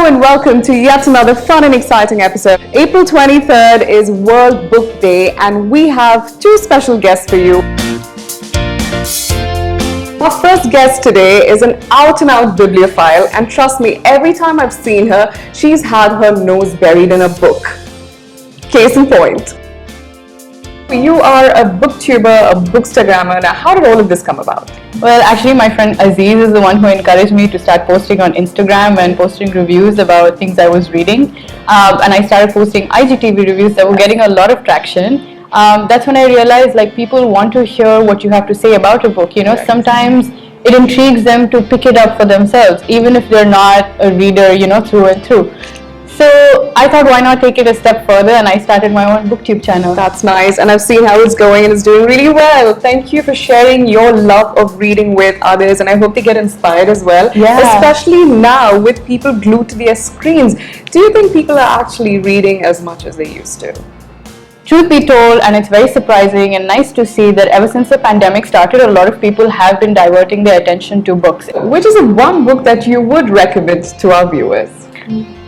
and welcome to yet another fun and exciting episode. April 23rd is World Book Day and we have two special guests for you. Our first guest today is an out-and-out bibliophile, and trust me, every time I've seen her, she's had her nose buried in a book. Case in point. You are a booktuber, a bookstagrammer. Now, how did all of this come about? Well, actually, my friend Aziz is the one who encouraged me to start posting on Instagram and posting reviews about things I was reading. And I started posting IGTV reviews that were getting a lot of traction. That's when I realized people want to hear what you have to say about a book. Sometimes it intrigues them to pick it up for themselves, even if they're not a reader, through and through. So I thought, why not take it a step further, and I started my own booktube channel. That's nice, and I've seen how it's going and it's doing really well. Thank you for sharing your love of reading with others, and I hope they get inspired as well. Yeah. Especially now with people glued to their screens. Do you think people are actually reading as much as they used to? Truth be told, and it's very surprising and nice to see that ever since the pandemic started, a lot of people have been diverting their attention to books. Which is one book that you would recommend to our viewers?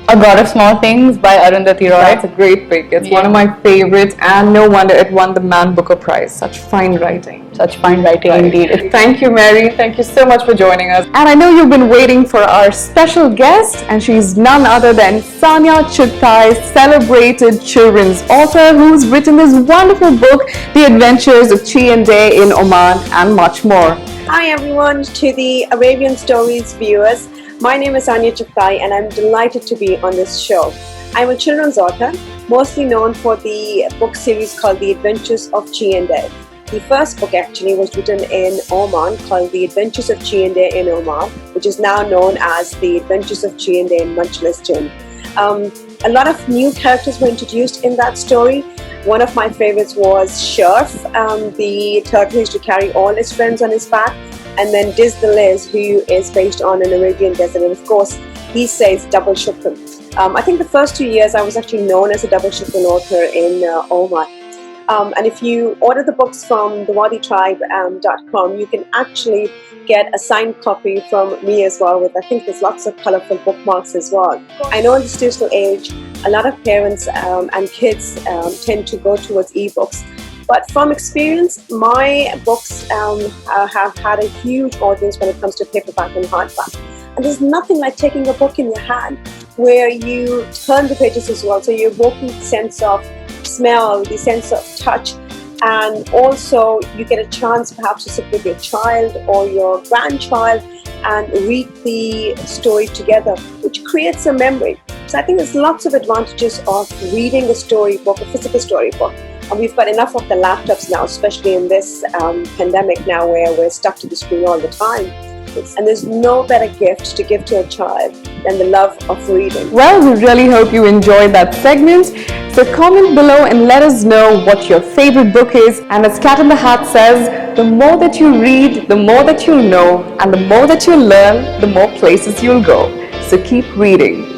A God of Small Things by Arundhati Roy. That's a great pick. It's one of my favorites, and no wonder it won the Man Booker Prize. Such fine writing. Such fine writing indeed. Thank you, Mehreen. Thank you so much for joining us. And I know you've been waiting for our special guest, and she's none other than Saniya Chughtai, celebrated children's author who's written this wonderful book, The Adventures of Chi and Day in Oman, and much more. Hi everyone, to the Arabian Stories viewers. My name is Saniya Chughtai and I'm delighted to be on this show. I'm a children's author, mostly known for the book series called The Adventures of Chi and Day. The first book actually was written in Oman called The Adventures of Chi and Day in Oman, which is now known as The Adventures of Chi and Day in Munchless Jinn. A lot of new characters were introduced in that story. One of my favorites was Sherf, the turtle who used to carry all his friends on his back. And then Diz the Liz, who is based on an Arabian desert, and of course he says double shukran. I think the first 2 years I was actually known as a double shukran author in Oman. And if you order the books from thewaditribe.com, you can actually get a signed copy from me as well, with I think there's lots of colorful bookmarks as well. I know in this digital age a lot of parents and kids tend to go towards ebooks. But from experience, my books have had a huge audience when it comes to paperback and hardback. And there's nothing like taking a book in your hand where you turn the pages as well. So you're evoking the sense of smell, the sense of touch, and also you get a chance perhaps to sit with your child or your grandchild and read the story together, which creates a memory. So I think there's lots of advantages of reading a storybook, a physical storybook. And we've got enough of the laptops now, especially in this pandemic now where we're stuck to the screen all the time. And there's no better gift to give to a child than the love of reading. Well, we really hope you enjoyed that segment. So comment below and let us know what your favorite book is. And as Cat in the Hat says, the more that you read, the more that you'll know. And the more that you learn, the more places you'll go. So keep reading.